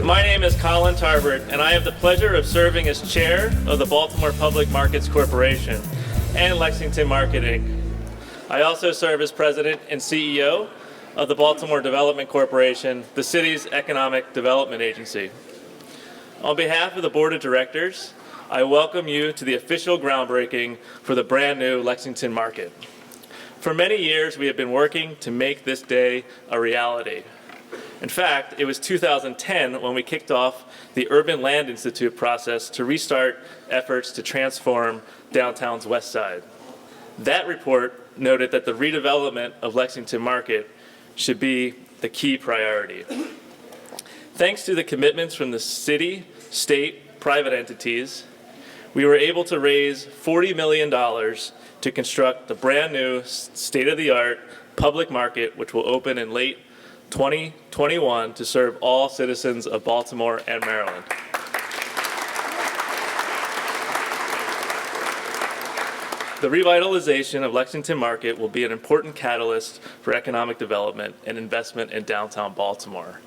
My name is Colin Tarbert, and I have the pleasure of serving as chair of the Baltimore Public Markets Corporation and Lexington Market Inc. I also serve as president and CEO of the Baltimore Development Corporation, the city's economic development agency. On behalf of the board of directors, I welcome you to the official groundbreaking for the brand new Lexington Market. For many years, we have been working to make this day a reality. In fact, it was 2010 when we kicked off the Urban Land Institute process to restart efforts to transform downtown's west side. That report noted that the redevelopment of Lexington Market should be the key priority. Thanks to the commitments from the city, state, private entities, we were able to raise $40 million to construct the brand new state-of-the-art public market, which will open in late 2021 to serve all citizens of Baltimore and Maryland. The revitalization of Lexington Market will be an important catalyst for economic development and investment in downtown Baltimore.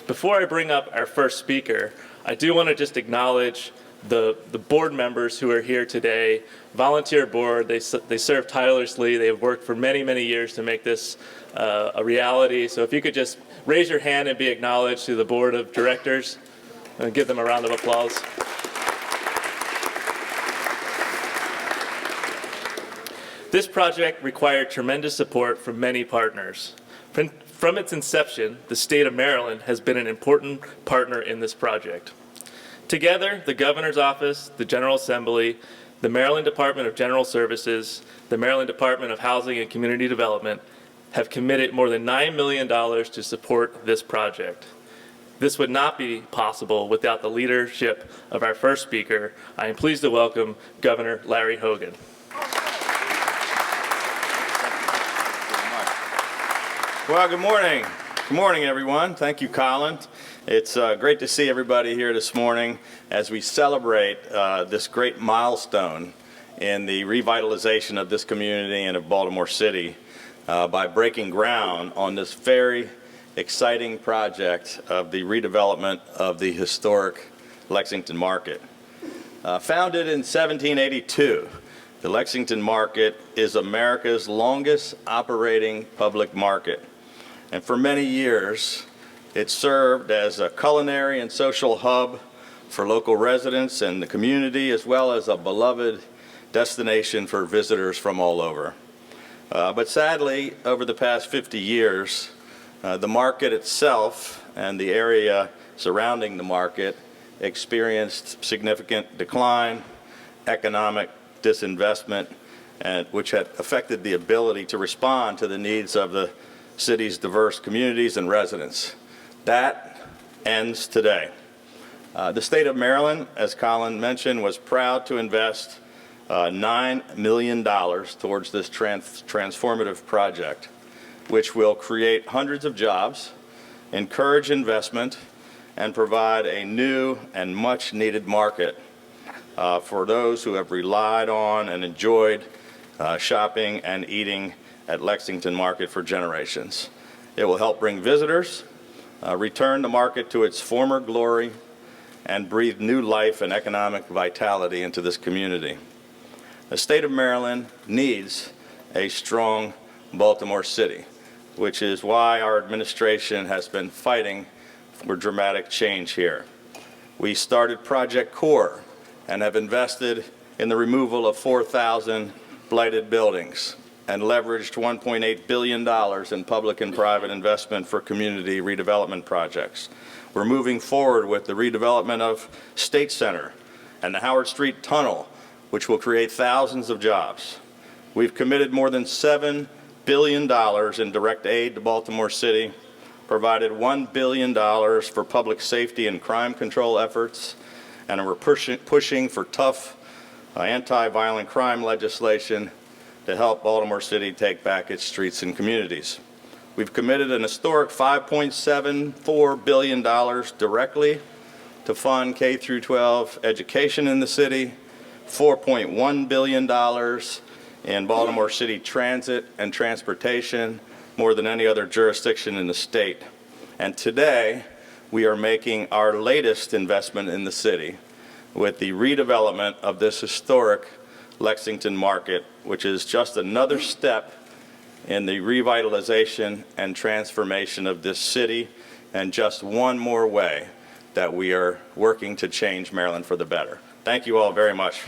Before I bring up our first speaker, I do want to just acknowledge the board members who are here today. Volunteer board, they serve tirelessly. They have worked for many, many years to make this a reality. So if you could just raise your hand and be acknowledged to the board of directors, and give them a round of applause. This project required tremendous support from many partners. From its inception, the state of Maryland has been an important partner in this project. Together, the Governor's Office, the General Assembly, the Maryland Department of General Services, the Maryland Department of Housing and Community Development have committed more than $9 million to support this project. This would not be possible without the leadership of our first speaker. I am pleased to welcome Governor Larry Hogan. Well, good morning. Good morning, everyone. Thank you, Colin. It's great to see everybody here this morning as we celebrate this great milestone in the revitalization of this community and of Baltimore City by breaking ground on this very exciting project of the redevelopment of the historic Lexington Market. Founded in 1782, the Lexington Market is America's longest operating public market. And for many years, it served as a culinary and social hub for local residents and the community, as well as a beloved destination for visitors from all over. But sadly, over the past 50 years, the market itself and the area surrounding the market experienced significant decline, economic disinvestment, which had affected the ability to respond to the needs of the city's diverse communities and residents. That ends today. The state of Maryland, as Colin mentioned, was proud to invest $9 million towards this transformative project, which will create hundreds of jobs, encourage investment, and provide a new and much needed market for those who have relied on and enjoyed shopping and eating at Lexington Market for generations. It will help bring visitors, return the market to its former glory, and breathe new life and economic vitality into this community. The state of Maryland needs a strong Baltimore City, which is why our administration has been fighting for dramatic change here. We started Project Core and have invested in the removal of 4,000 blighted buildings and leveraged $1.8 billion in public and private investment for community redevelopment projects. We're moving forward with the redevelopment of State Center and the Howard Street Tunnel, which will create thousands of jobs. We've committed more than $7 billion in direct aid to Baltimore City, provided $1 billion for public safety and crime control efforts, and we're pushing for tough anti-violent crime legislation to help Baltimore City take back its streets and communities. We've committed an historic $5.74 billion directly to fund K through 12 education in the city, $4.1 billion in Baltimore City transit and transportation, more than any other jurisdiction in the state. And today, we are making our latest investment in the city with the redevelopment of this historic Lexington market, which is just another step in the revitalization and transformation of this city, and just one more way that we are working to change Maryland for the better. Thank you all very much.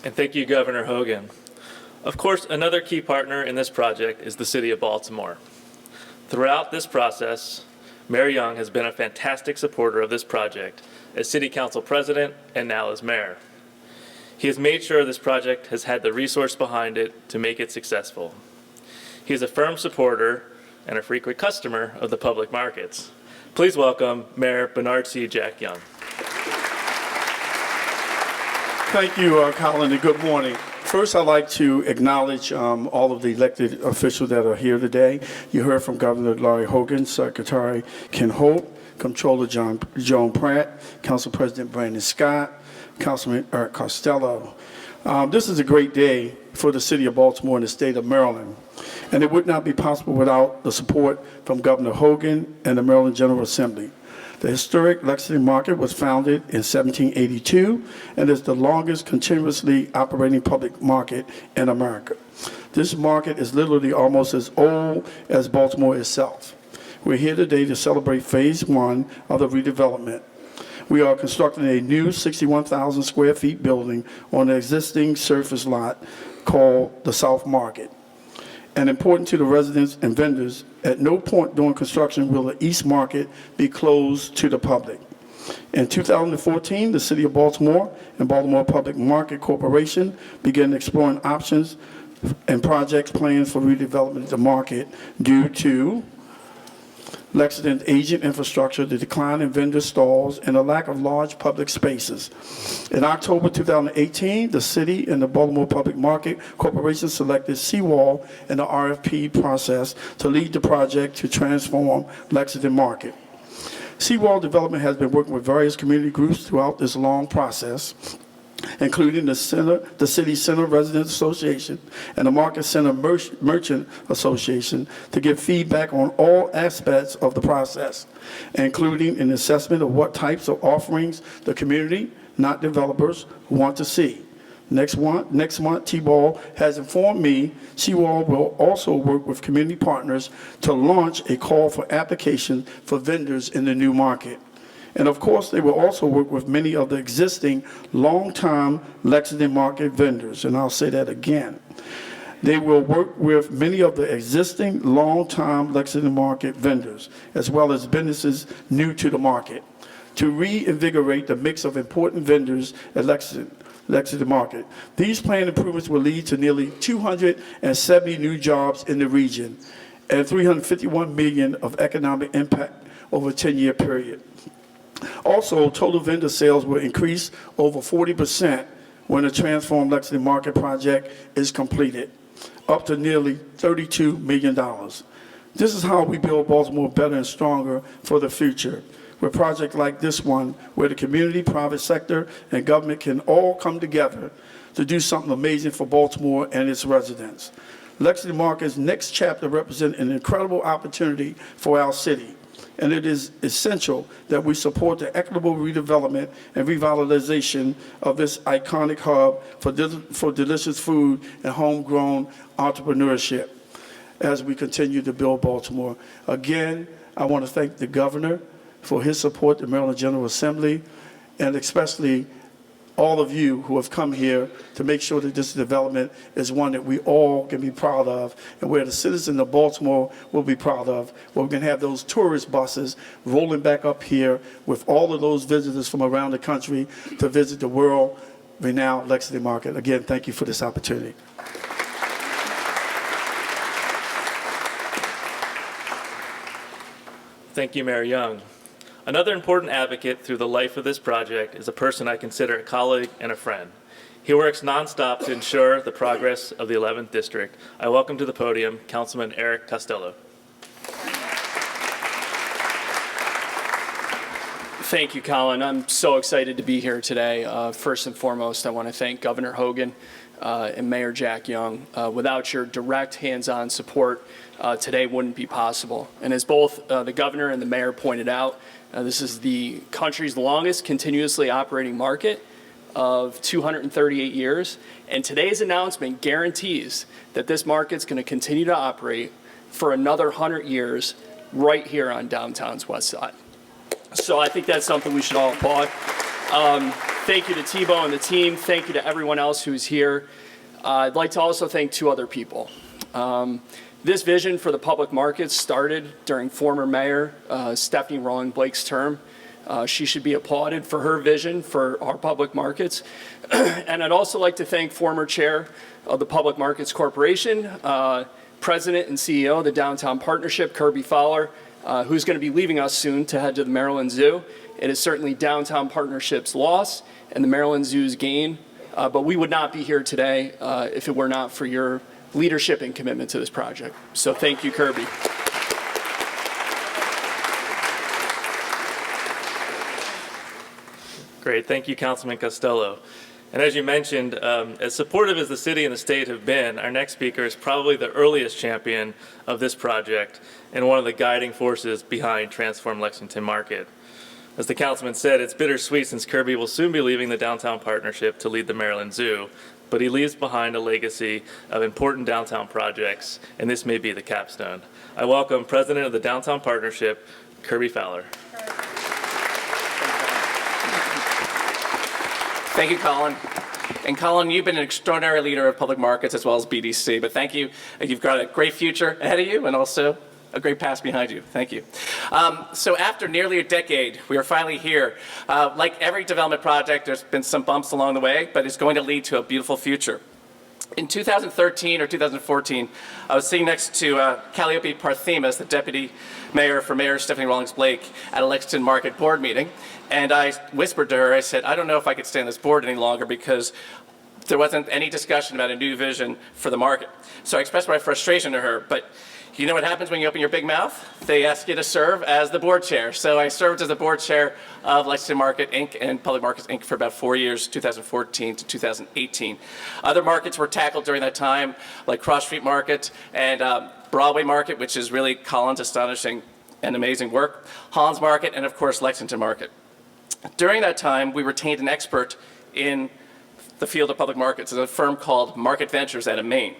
And thank you, Governor Hogan. Of course, another key partner in this project is the City of Baltimore. Throughout this process, Mayor Young has been a fantastic supporter of this project as City Council President and now as Mayor. He has made sure this project has had the resource behind it to make it successful. He is a firm supporter and a frequent customer of the public markets. Please welcome Mayor Bernard C. Jack Young. Thank you, Colin, and good morning. First, I'd like to acknowledge all of the elected officials that are here today. You heard from Governor Larry Hogan, Secretary Ken Holt, Comptroller Joan Pratt, Council President Brandon Scott, Councilman Eric Costello. This is a great day for the City of Baltimore and the state of Maryland, and it would not be possible without the support from Governor Hogan and the Maryland General Assembly. The historic Lexington Market was founded in 1782 and is the longest continuously operating public market in America. This market is literally almost as old as Baltimore itself. We're here today to celebrate phase one of the redevelopment. We are constructing a new 61,000 square feet building on the existing surface lot called the South Market. And important to the residents and vendors, at no point during construction will the East Market be closed to the public. In 2014, the City of Baltimore and Baltimore Public Market Corporation began exploring options and projects plans for redevelopment of the market due to Lexington's aging infrastructure, the decline in vendor stalls, and the lack of large public spaces. In October 2018, the city and the Baltimore Public Market Corporation selected Seawall in the RFP process to lead the project to transform Lexington Market. Seawall Development has been working with various community groups throughout this long process, including the City Center Residents Association and the Market Center Merchant Association, to give feedback on all aspects of the process, including an assessment of what types of offerings the community, not developers, want to see. Next month, T-Ball has informed me Seawall will also work with community partners to launch a call for application for vendors in the new market. And of course, they will also work with many of the existing long-time Lexington Market vendors. And I'll say that again. They will work with many of the existing long-time Lexington Market vendors, as well as businesses new to the market, to reinvigorate the mix of important vendors at Lexington Market. These planned improvements will lead to nearly 270 new jobs in the region and $351 million of economic impact over a 10-year period. Also, total vendor sales will increase over 40% when the transformed Lexington Market project is completed, up to nearly $32 million. This is how we build Baltimore better and stronger for the future, with projects like this one, where the community, private sector, and government can all come together to do something amazing for Baltimore and its residents. Lexington Market's next chapter represents an incredible opportunity for our city, and it is essential that we support the equitable redevelopment and revitalization of this iconic hub for delicious food and homegrown entrepreneurship as we continue to build Baltimore. Again, I want to thank the governor for his support, the Maryland General Assembly, and especially all of you who have come here to make sure that this development is one that we all can be proud of, and where the citizens of Baltimore will be proud of, where we can have those tourist buses rolling back up here with all of those visitors from around the country to visit the world-renowned Lexington Market. Again, thank you for this opportunity. Thank you, Mayor Young. Another important advocate through the life of this project is a person I consider a colleague and a friend. He works nonstop to ensure the progress of the 11th District. I welcome to the podium Councilman Eric Costello. Thank you, Colin. I'm so excited to be here today. First and foremost, I want to thank Governor Hogan and Mayor Jack Young. Without your direct hands-on support, today wouldn't be possible. And as both the governor and the mayor pointed out, this is the country's longest continuously operating market of 238 years. And today's announcement guarantees that this market's going to continue to operate for another 100 years right here on downtown's west side. So I think that's something we should all applaud. Thank you to Tebow and the team. Thank you to everyone else who's here. I'd like to also thank two other people. This vision for the public markets started during former Mayor Stephanie Rawling Blake's term. She should be applauded for her vision for our public markets. And I'd also like to thank former Chair of the Public Markets Corporation, President and CEO of the Downtown Partnership, Kirby Fowler, who's going to be leaving us soon to head to the Maryland Zoo. It is certainly Downtown Partnership's loss and the Maryland Zoo's gain, but we would not be here today if it were not for your leadership and commitment to this project. So thank you, Kirby. Great, thank you, Councilman Costello. And as you mentioned, as supportive as the city and the state have been, our next speaker is probably the earliest champion of this project and one of the guiding forces behind Transform Lexington Market. As the councilman said, it's bittersweet since Kirby will soon be leaving the Downtown Partnership to lead the Maryland Zoo, but he leaves behind a legacy of important downtown projects, and this may be the capstone. I welcome President of the Downtown Partnership, Kirby Fowler. Thank you, Colin. And Colin, you've been an extraordinary leader of public markets as well as BDC, but thank you. You've got a great future ahead of you and also a great past behind you. Thank you. So after nearly a decade, we are finally here. Like every development project, there's been some bumps along the way, but it's going to lead to a beautiful future. In 2013 or 2014, I was sitting next to Calliope Parthemus, the deputy mayor for Mayor Stephanie Rawlings Blake, at a Lexington Market board meeting. And I whispered to her, I said, I don't know if I could stay on this board any longer because there wasn't any discussion about a new vision for the market. So I expressed my frustration to her, but you know what happens when you open your big mouth? They ask you to serve as the board chair. So I served as the board chair of Lexington Market, Inc. and Public Markets, Inc. for about 4 years, 2014 to 2018. Other markets were tackled during that time, like Cross Street Market and Broadway Market, which is really Colin's astonishing and amazing work, Holland's Market, and of course, Lexington Market. During that time, we retained an expert in the field of public markets. It's a firm called Market Ventures out of Maine.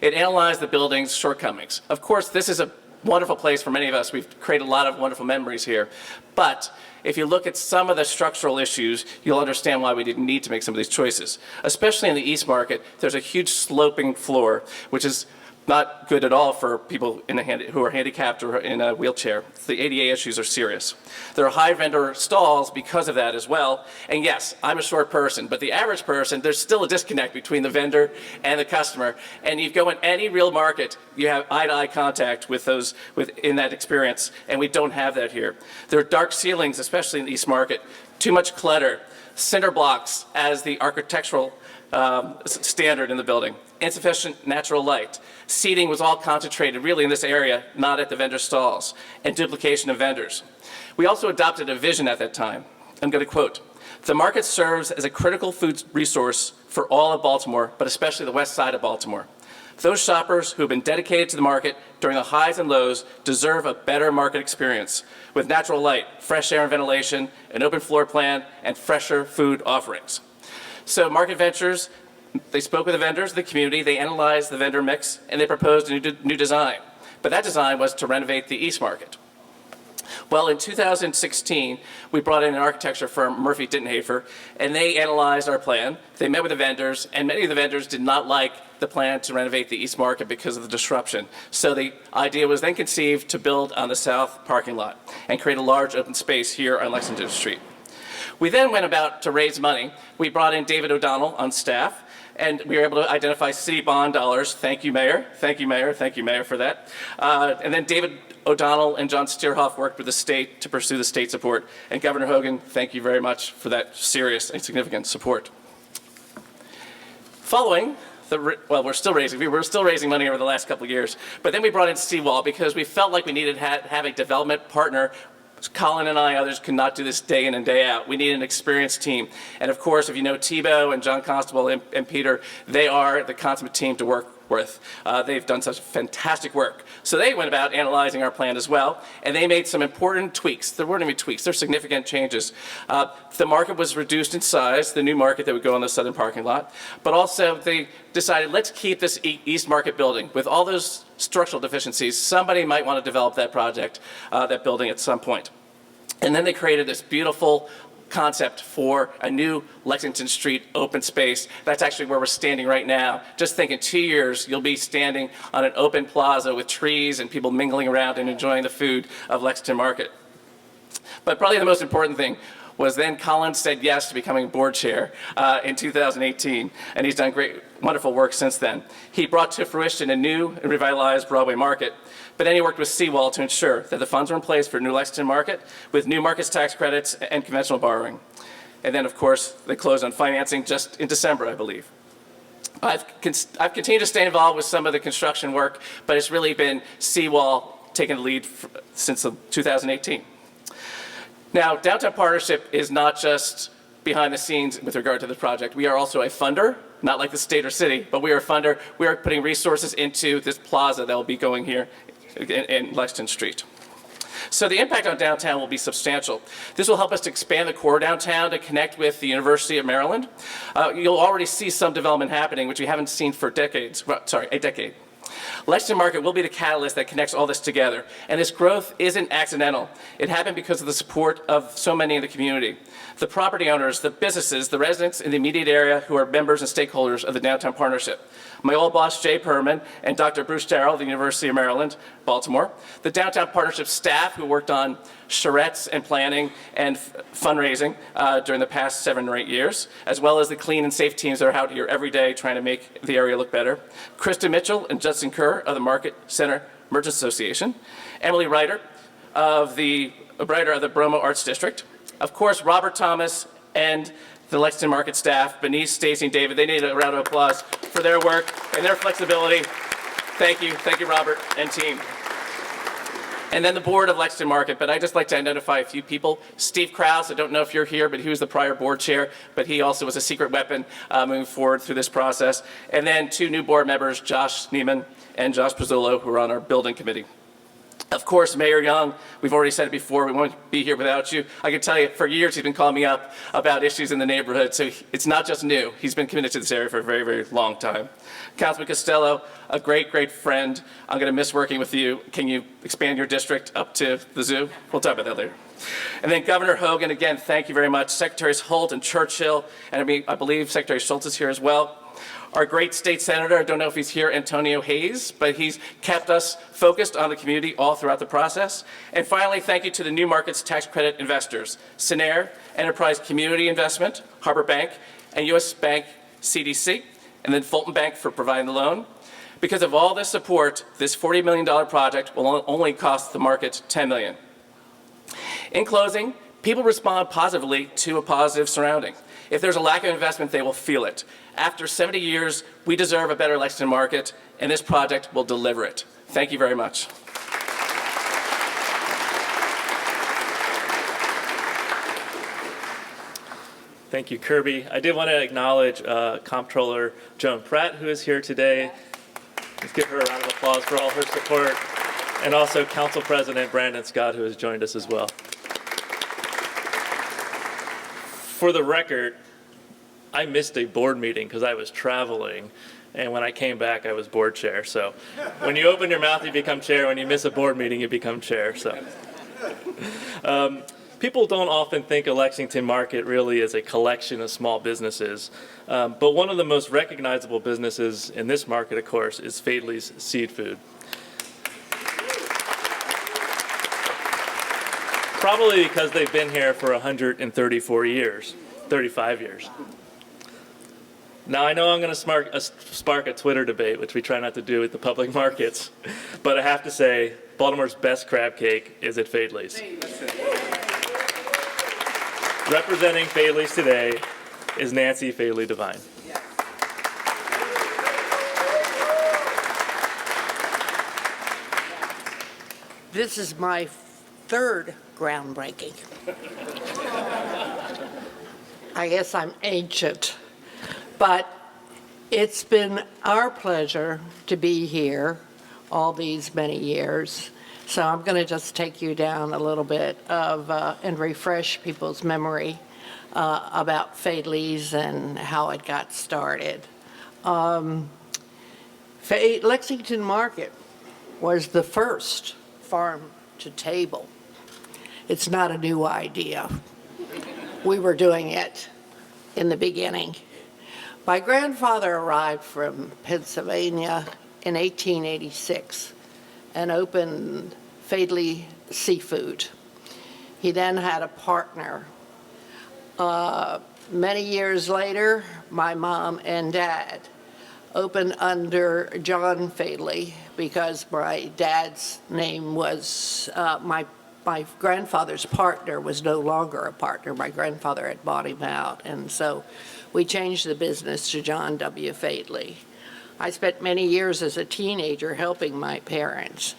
It analyzed the building's shortcomings. Of course, this is a wonderful place for many of us. We've created a lot of wonderful memories here. But if you look at some of the structural issues, you'll understand why we didn't need to make some of these choices. Especially in the East Market, there's a huge sloping floor, which is not good at all for people who are handicapped or in a wheelchair. The ADA issues are serious. There are high vendor stalls because of that as well. And yes, I'm a short person, but the average person, there's still a disconnect between the vendor and the customer. And you go in any real market, you have eye-to-eye contact with those in that experience, and we don't have that here. There are dark ceilings, especially in the East Market, too much clutter, cinder blocks as the architectural standard in the building, insufficient natural light. Seating was all concentrated really in this area, not at the vendor stalls, and duplication of vendors. We also adopted a vision at that time. I'm going to quote, "The market serves as a critical food resource for all of Baltimore, but especially the west side of Baltimore. Those shoppers who have been dedicated to the market during the highs and lows deserve a better market experience with natural light, fresh air and ventilation, an open floor plan, and fresher food offerings." So Market Ventures, they spoke with the vendors, the community, they analyzed the vendor mix, and they proposed a new design. But that design was to renovate the East Market. Well, in 2016, we brought in an architecture firm, Murphy Dittenhafer, and they analyzed our plan. They met with the vendors, and many of the vendors did not like the plan to renovate the East Market because of the disruption. So the idea was then conceived to build on the south parking lot and create a large open space here on Lexington Street. We then went about to raise money. We brought in David O'Donnell on staff, and we were able to identify city bond dollars. Thank you, Mayor. Thank you, Mayor. Thank you, Mayor, for that. And then David O'Donnell and John Steerhoff worked with the state to pursue the state support. And Governor Hogan, thank you very much for that serious and significant support. Following we're still raising money over the last couple of years, but then we brought in Seawall because we felt like we needed to have a development partner Colin and I, others, could not do this day in and day out. We need an experienced team. And of course, if you know Thibaut and John Constable and Peter, they are the consummate team to work with. They've done such fantastic work. So they went about analyzing our plan as well, and they made some important tweaks. There weren't even tweaks, they're significant changes. The market was reduced in size, the new market that would go in the southern parking lot, but also they decided, let's keep this East Market building. With all those structural deficiencies, somebody might want to develop that project, that building at some point. And then they created this beautiful concept for a new Lexington Street open space. That's actually where we're standing right now. Just think in 2 years, you'll be standing on an open plaza with trees and people mingling around and enjoying the food of Lexington Market. But probably the most important thing was then Colin said yes to becoming board chair in 2018, and he's done great, wonderful work since then. He brought to fruition a new and revitalized Broadway Market, but then he worked with Seawall to ensure that the funds were in place for New Lexington Market with new markets tax credits and conventional borrowing. And then, of course, they closed on financing just in December, I believe. I've continued to stay involved with some of the construction work, but it's really been Seawall taking the lead since 2018. Now, Downtown Partnership is not just behind the scenes with regard to the project. We are also a funder, not like the state or city, but we are a funder. We are putting resources into this plaza that will be going here in Lexington Street. So the impact on downtown will be substantial. This will help us to expand the core downtown to connect with the University of Maryland. You'll already see some development happening, which we haven't seen for decades, a decade. Lexington Market will be the catalyst that connects all this together. And this growth isn't accidental. It happened because of the support of so many in the community. The property owners, the businesses, the residents in the immediate area who are members and stakeholders of the Downtown Partnership. My old boss, Jay Perman, and Dr. Bruce Darrell, the University of Maryland, Baltimore. The Downtown Partnership staff who worked on charrettes and planning and fundraising during the past 7 or 8 years, as well as the clean and safe teams that are out here every day trying to make the area look better. Krista Mitchell and Judson Kerr of the Market Center Merchants Association. Emily Ryder of the Bromo Arts District. Of course, Robert Thomas and the Lexington Market staff, Benice, Stacy, and David. They need a round of applause for their work and their flexibility. Thank you, Robert and team. And then the board of Lexington Market, but I'd just like to identify a few people. Steve Krause, I don't know if you're here, but he was the prior board chair, but he also was a secret weapon moving forward through this process. And then 2 new board members, Josh Neiman and Josh Pizzolo, who are on our building committee. Of course, Mayor Young, we've already said it before, we won't be here without you. I can tell you, for years he's been calling me up about issues in the neighborhood, so it's not just new. He's been committed to this area for a very, very long time. Councilman Costello, a great, great friend. I'm going to miss working with you. Can you expand your district up to the zoo? We'll talk about that later. And then Governor Hogan, again, thank you very much. Secretaries Holt and Churchill, and I believe Secretary Schultz is here as well. Our great state senator, I don't know if he's here, Antonio Hayes, but he's kept us focused on the community all throughout the process. And finally, thank you to the New Markets Tax Credit investors, Sinair, Enterprise Community Investment, Harbor Bank, and U.S. Bank CDC, and then Fulton Bank for providing the loan. Because of all this support, this $40 million project will only cost the market $10 million. In closing, people respond positively to a positive surrounding. If there's a lack of investment, they will feel it. After 70 years, we deserve a better Lexington Market, and this project will deliver it. Thank you very much. Thank you, Kirby. I did want to acknowledge Comptroller Joan Pratt, who is here today. Let's give her a round of applause for all her support. And also Council President Brandon Scott, who has joined us as well. For the record, I missed a board meeting because I was traveling, and when I came back, I was board chair. So when you open your mouth, you become chair. When you miss a board meeting, you become chair. So people don't often think of Lexington Market really as a collection of small businesses, but one of the most recognizable businesses in this market, of course, is Fadley's Seafood. Probably because they've been here for 134 years, 35 years. Now, I know I'm going to spark a Twitter debate, which we try not to do with the public markets, but I have to say, Baltimore's best crab cake is at Fadley's. Representing Fadley's today is Nancy Fadley Devine. This is my third groundbreaking. I guess I'm ancient, but it's been our pleasure to be here all these many years. So I'm going to just take you down a little bit of and refresh people's memory about Fadley's and how it got started. Lexington Market was the first farm to table. It's not a new idea. We were doing it in the beginning. My grandfather arrived from Pennsylvania in 1886 and opened Fadley Seafood. He then had a partner. Many years later, my mom and dad opened under John Fadley because my dad's name was, my grandfather's partner was no longer a partner. My grandfather had bought him out, and so we changed the business to John W. Fadley. I spent many years as a teenager helping my parents.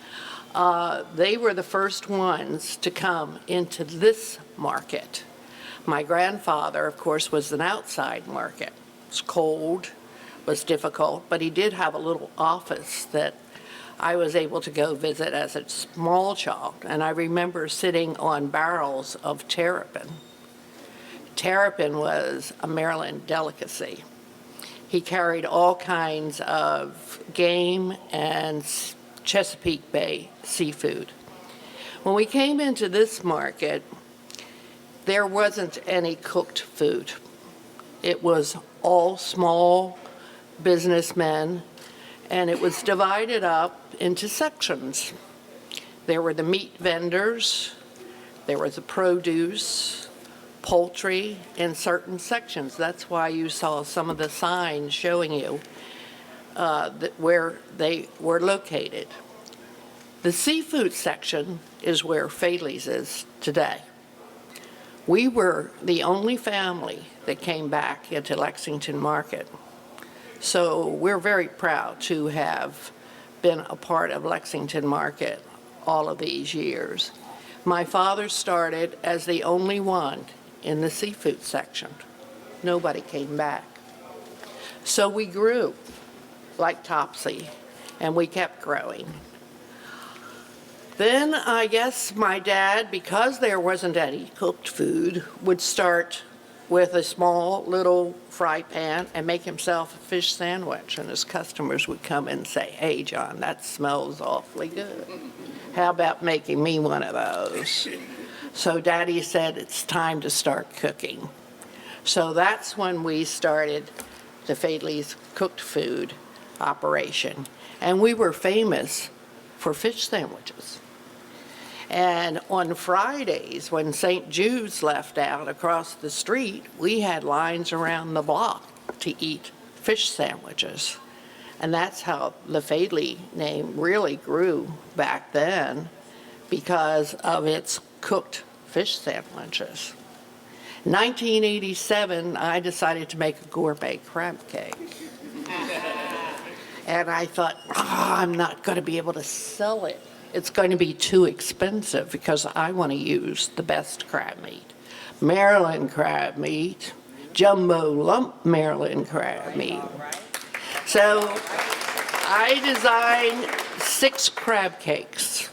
They were the first ones to come into this market. My grandfather, of course, was an outside market. It was cold, was difficult, but he did have a little office that I was able to go visit as a small child. And I remember sitting on barrels of terrapin. Terrapin was a Maryland delicacy. He carried all kinds of game and Chesapeake Bay seafood. When we came into this market, there wasn't any cooked food. It was all small businessmen, and it was divided up into sections. There were the meat vendors, there was the produce, poultry in certain sections. That's why you saw some of the signs showing you where they were located. The seafood section is where Fadley's is today. We were the only family that came back into Lexington Market. So we're very proud to have been a part of Lexington Market all of these years. My father started as the only one in the seafood section. Nobody came back. So we grew like Topsy, and we kept growing. Then I guess my dad, because there wasn't any cooked food, would start with a small little fry pan and make himself a fish sandwich. And his customers would come and say, "Hey, John, that smells awfully good. How about making me one of those?" So Daddy said, it's time to start cooking. So that's when we started the Fadley's cooked food operation. And we were famous for fish sandwiches. And on Fridays, when St. Jude's left out across the street, we had lines around the block to eat fish sandwiches. And that's how the Fadley name really grew back then, because of its cooked fish sandwiches. In 1987, I decided to make a gourmet crab cake. And I thought, I'm not going to be able to sell it. It's going to be too expensive because I want to use the best crab meat. Maryland crab meat, jumbo lump Maryland crab meat. So I designed 6 crab cakes.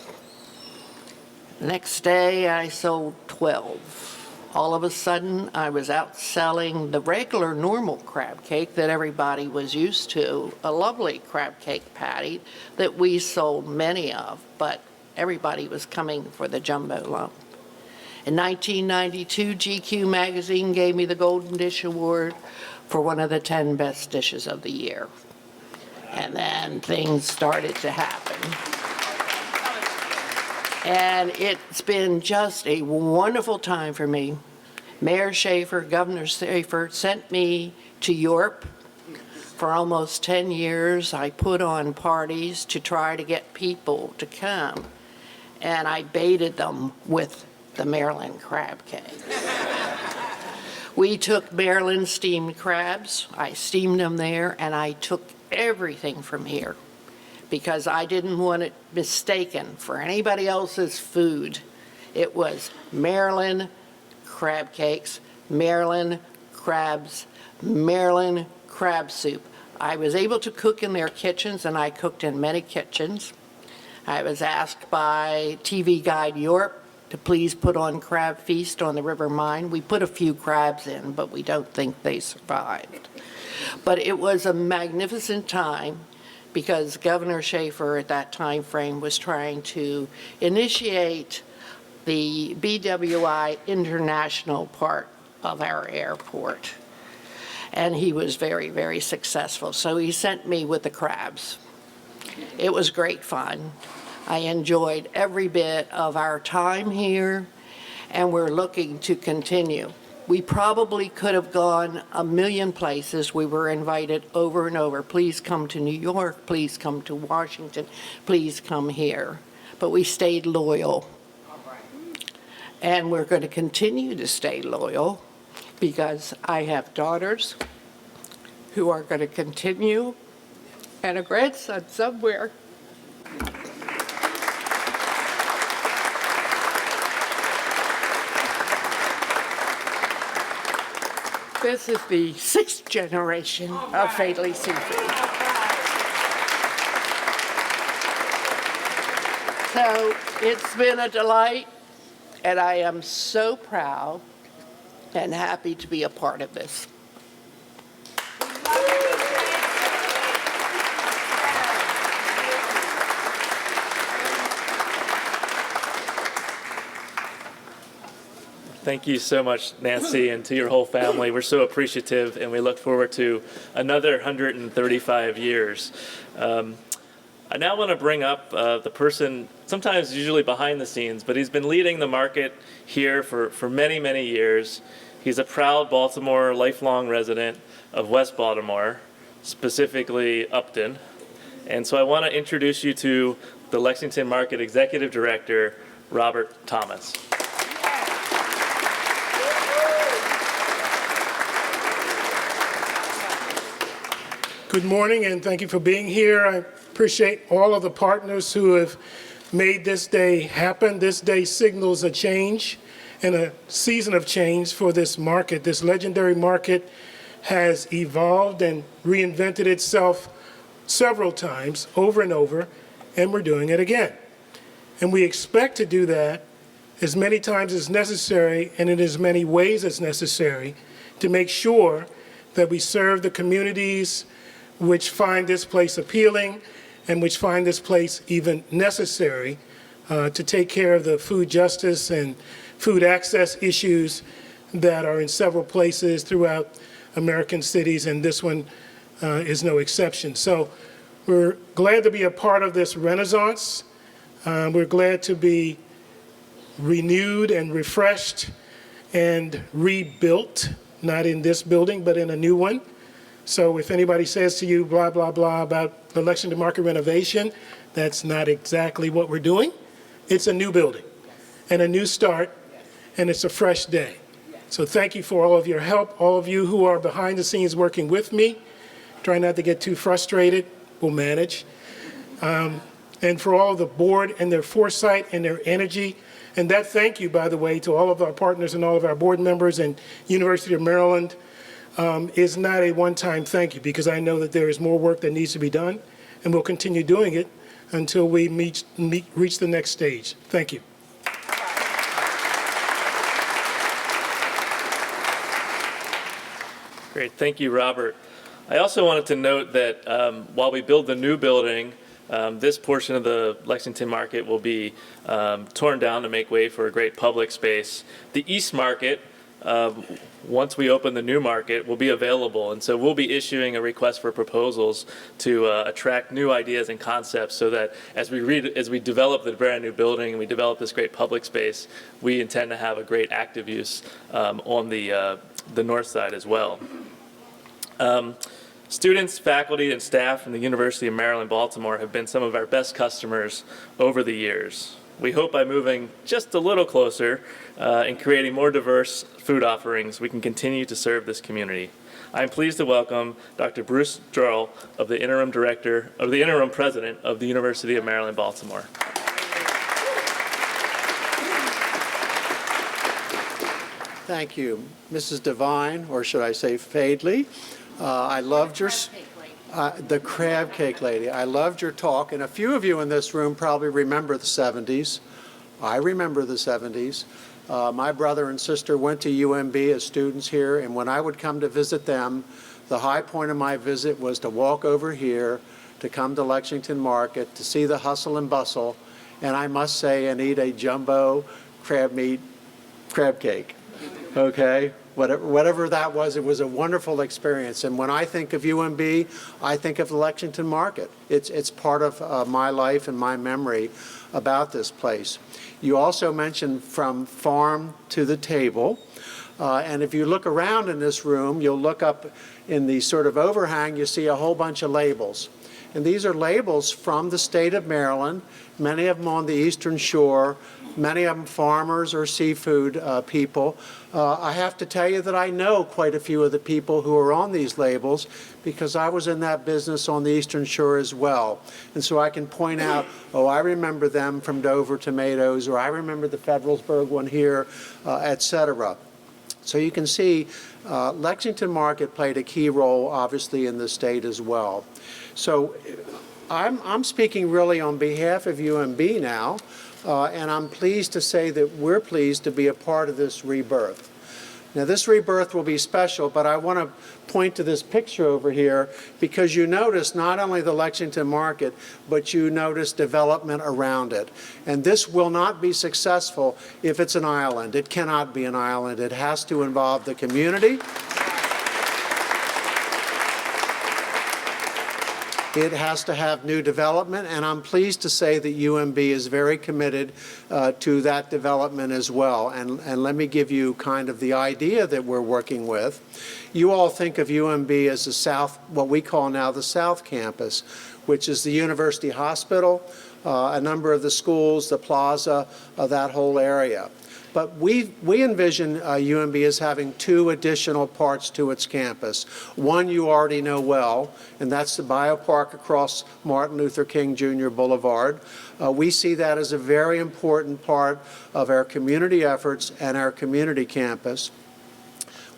Next day, I sold 12. All of a sudden, I was out selling the regular normal crab cake that everybody was used to, a lovely crab cake patty that we sold many of, but everybody was coming for the jumbo lump. In 1992, GQ magazine gave me the Golden Dish Award for one of the 10 best dishes of the year. And then things started to happen. And it's been just a wonderful time for me. Mayor Schaefer, Governor Schaefer sent me to Europe for almost 10 years. I put on parties to try to get people to come, and I baited them with the Maryland crab cake. We took Maryland steamed crabs. I steamed them there, and I took everything from here, because I didn't want it mistaken for anybody else's food It was Maryland crab cakes, Maryland crabs, Maryland crab soup. I was able to cook in their kitchens, and I cooked in many kitchens. I was asked by TV Guide Europe to please put on Crab Feast on the River Mine. We put a few crabs in, but we don't think they survived. But it was a magnificent time because Governor Schaefer at that time frame was trying to initiate the BWI international part of our airport. And he was very, very successful. So he sent me with the crabs. It was great fun. I enjoyed every bit of our time here, and we're looking to continue. We probably could have gone a million places. We were invited over and over. Please come to New York. Please come to Washington. Please come here. But we stayed loyal. And we're going to continue to stay loyal because I have daughters who are going to continue and a grandson somewhere. This is the 6th generation of Faidley Seafood. So it's been a delight, and I am so proud and happy to be a part of this. Thank you so much, Nancy, and to your whole family. We're so appreciative, and we look forward to another 135 years. I now want to bring up the person, sometimes usually behind the scenes, but he's been leading the market here for many, many years. He's a proud Baltimore lifelong resident of West Baltimore, specifically Upton. And so I want to introduce you to the Lexington Market Executive Director, Robert Thomas. Good morning, and thank you for being here. I appreciate all of the partners who have made this day happen. This day signals a change and a season of change for this market. This legendary market has evolved and reinvented itself several times, over and over, and we're doing it again. And we expect to do that as many times as necessary and in as many ways as necessary to make sure that we serve the communities which find this place appealing and which find this place even necessary to take care of the food justice and food access issues that are in several places throughout American cities, and this one is no exception. So we're glad to be a part of this renaissance. We're glad to be renewed and refreshed and rebuilt, not in this building, but in a new one. So if anybody says to you, blah, blah, blah, about the Lexington Market renovation, that's not exactly what we're doing. It's a new building and a new start, and it's a fresh day. So thank you for all of your help, all of you who are behind the scenes working with me. Try not to get too frustrated. We'll manage. And for all of the board and their foresight and their energy. And that thank you, by the way, to all of our partners and all of our board members and University of Maryland is not a one-time thank you, because I know that there is more work that needs to be done, and we'll continue doing it until we reach the next stage. Thank you. Great, thank you, Robert. I also wanted to note that while we build the new building, this portion of the Lexington Market will be torn down to make way for a great public space. The East Market, once we open the new market, will be available, and so we'll be issuing a request for proposals to attract new ideas and concepts, so that as we develop the brand new building and we develop this great public space, we intend to have a great active use on the north side as well. Students, faculty, and staff from the University of Maryland, Baltimore have been some of our best customers over the years. We hope by moving just a little closer and creating more diverse food offerings, we can continue to serve this community. I'm pleased to welcome Dr. Bruce Drurl, the interim president of the University of Maryland, Baltimore. Thank you. Mrs. Devine, or should I say Fadley, I loved your... the crab cake lady. I loved your talk, and a few of you in this room probably remember the 70s. I remember the 70s. My brother and sister went to UMB as students here, and when I would come to visit them, the high point of my visit was to walk over here, to come to Lexington Market, to see the hustle and bustle, and I must say, and eat a jumbo crab cake, okay? Whatever that was, it was a wonderful experience. And when I think of UMB, I think of the Lexington Market. It's part of my life and my memory about this place. You also mentioned from farm to the table. And if you look around in this room, you'll look up in the sort of overhang, you see a whole bunch of labels. And these are labels from the state of Maryland, many of them on the Eastern Shore, many of them farmers or seafood people. I have to tell you that I know quite a few of the people who are on these labels because I was in that business on the Eastern Shore as well. And so I can point out, oh, I remember them from Dover Tomatoes, or I remember the Federalsburg one here, et cetera. So you can see Lexington Market played a key role, obviously, in the state as well. So I'm speaking really on behalf of UMB now, and I'm pleased to say that we're pleased to be a part of this rebirth. Now, this rebirth will be special, but I want to point to this picture over here because you notice not only the Lexington Market, but you notice development around it. And this will not be successful if it's an island. It cannot be an island. It has to involve the community. It has to have new development, and I'm pleased to say that UMB is very committed to that development as well. And let me give you kind of the idea that we're working with. You all think of UMB as the South, what we call now the South Campus, which is the University Hospital, a number of the schools, the plaza, that whole area. But we envision UMB as having two additional parts to its campus. One you already know well, and that's the biopark across Martin Luther King Jr. Boulevard. We see that as a very important part of our community efforts and our community campus.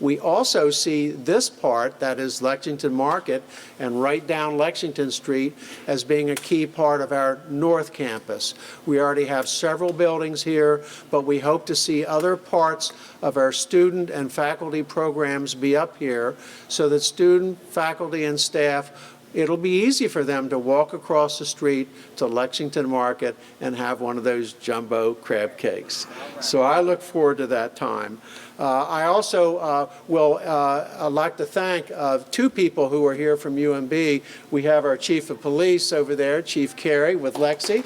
We also see this part, that is Lexington Market, and right down Lexington Street as being a key part of our North Campus. We already have several buildings here, but we hope to see other parts of our student and faculty programs be up here so that student, faculty, and staff, it'll be easy for them to walk across the street to Lexington Market and have one of those jumbo crab cakes. So I look forward to that time. I also will like to thank two people who are here from UMB. We have our Chief of Police over there, Chief Carey with Lexi.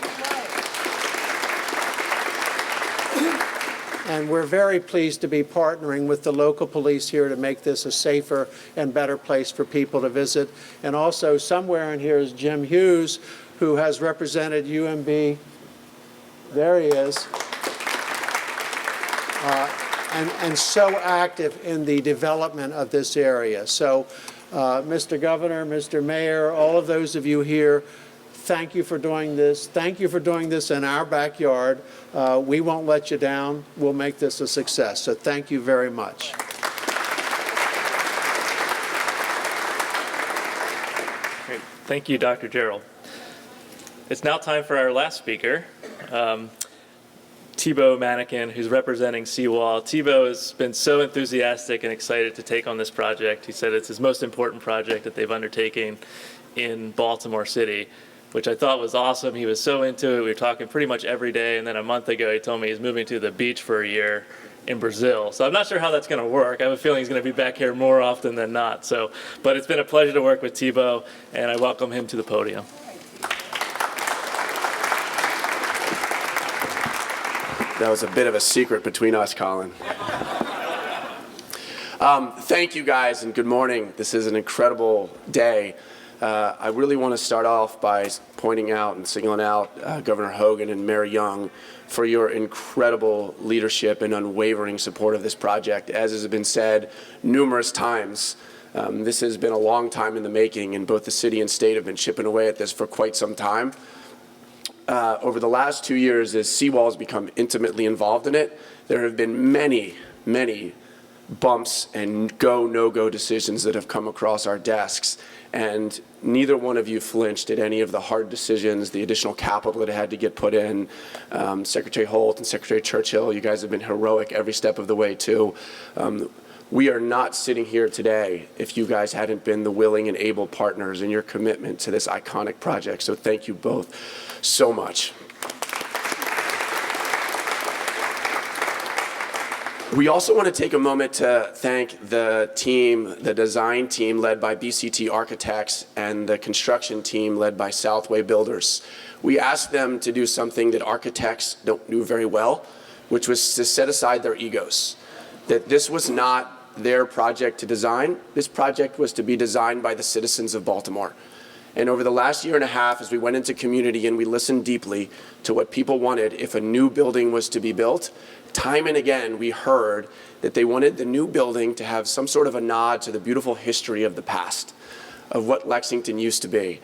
And we're very pleased to be partnering with the local police here to make this a safer and better place for people to visit. And also somewhere in here is Jim Hughes, who has represented UMB. There he is. And so active in the development of this area. So, Mr. Governor, Mr. Mayor, all of those of you here, thank you for doing this. Thank you for doing this in our backyard. We won't let you down. We'll make this a success. So thank you very much. Great. Thank you, Dr. Gerald. It's now time for our last speaker, Thibaut Manikin, who's representing Seawall. Thibaut has been so enthusiastic and excited to take on this project. He said it's his most important project that they've undertaken in Baltimore City, which I thought was awesome. He was so into it. We were talking pretty much every day, and then a month ago he told me he's moving to the beach for a year in Brazil. So I'm not sure how that's going to work. I have a feeling he's going to be back here more often than not. So, but it's been a pleasure to work with Thibaut, and I welcome him to the podium. That was a bit of a secret between us, Colin. Thank you, guys, and good morning. This is an incredible day. I really want to start off by pointing out and singling out Governor Hogan and Mayor Young for your incredible leadership and unwavering support of this project. As has been said numerous times, this has been a long time in the making, and both the city and state have been chipping away at this for quite some time. Over the last 2 years, as Seawall has become intimately involved in it, there have been many bumps and go, no-go decisions that have come across our desks. And neither one of you flinched at any of the hard decisions, the additional capital that had to get put in. Secretary Holt and Secretary Churchill, you guys have been heroic every step of the way, too. We are not sitting here today if you guys hadn't been the willing and able partners in your commitment to this iconic project. So thank you both so much. We also want to take a moment to thank the team, the design team led by BCT Architects and the construction team led by Southway Builders. We asked them to do something that architects don't do very well, which was to set aside their egos. That this was not their project to design. This project was to be designed by the citizens of Baltimore. And over the last year and a half, as we went into community and we listened deeply to what people wanted if a new building was to be built, time and again we heard that they wanted the new building to have some sort of a nod to the beautiful history of the past, of what Lexington used to be.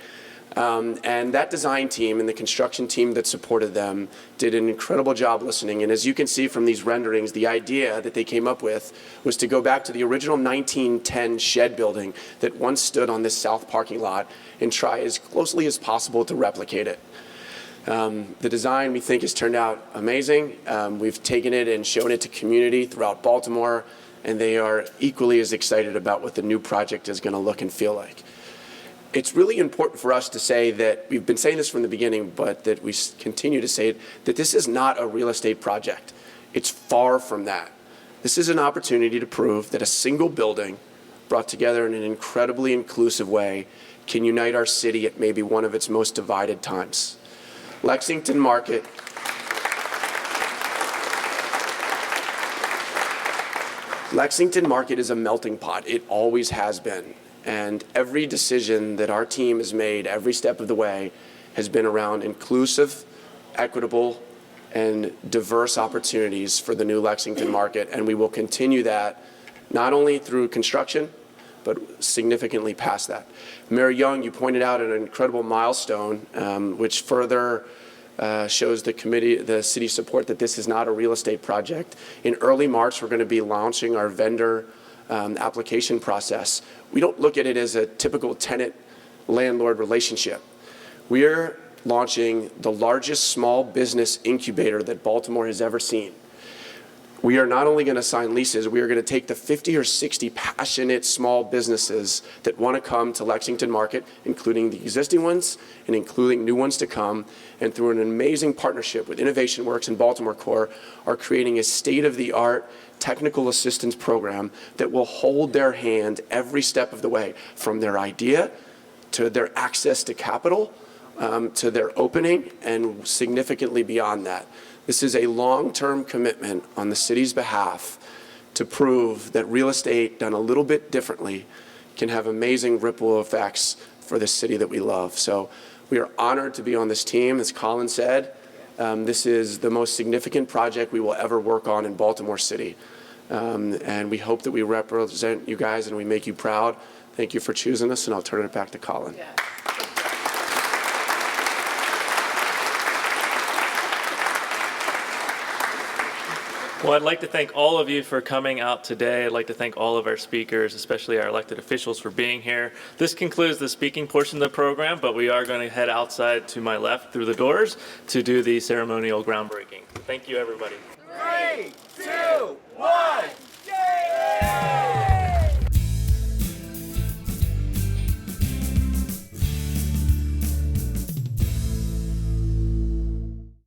And that design team and the construction team that supported them did an incredible job listening. And as you can see from these renderings, the idea that they came up with was to go back to the original 1910 shed building that once stood on this south parking lot and try as closely as possible to replicate it. The design, we think, has turned out amazing. We've taken it and shown it to community throughout Baltimore, and they are equally as excited about what the new project is going to look and feel like. It's really important for us to say that, we've been saying this from the beginning, but that we continue to say it, that this is not a real estate project. It's far from that. This is an opportunity to prove that a single building brought together in an incredibly inclusive way can unite our city at maybe one of its most divided times. Lexington Market is a melting pot. It always has been. And every decision that our team has made every step of the way has been around inclusive, equitable, and diverse opportunities for the new Lexington market. And we will continue that not only through construction, but significantly past that. Mayor Young, you pointed out an incredible milestone, which further shows the city's support that this is not a real estate project. In early March, we're going to be launching our vendor application process. We don't look at it as a typical tenant-landlord relationship. We're launching the largest small business incubator that Baltimore has ever seen. We are not only going to sign leases, we are going to take the 50 or 60 passionate small businesses that want to come to Lexington Market, including the existing ones and including new ones to come, and through an amazing partnership with Innovation Works and Baltimore Core, are creating a state-of-the-art technical assistance program that will hold their hand every step of the way, from their idea to their access to capital, to their opening, and significantly beyond that. This is a long-term commitment on the city's behalf to prove that real estate done a little bit differently can have amazing ripple effects for the city that we love. So we are honored to be on this team. As Colin said, this is the most significant project we will ever work on in Baltimore City. And we hope that we represent you guys and we make you proud. Thank you for choosing us, and I'll turn it back to Colin. Yeah. Well, I'd like to thank all of you for coming out today. I'd like to thank all of our speakers, especially our elected officials, for being here. This concludes the speaking portion of the program, but we are going to head outside to my left through the doors to do the ceremonial groundbreaking. Thank you, everybody. 3, 2, 1.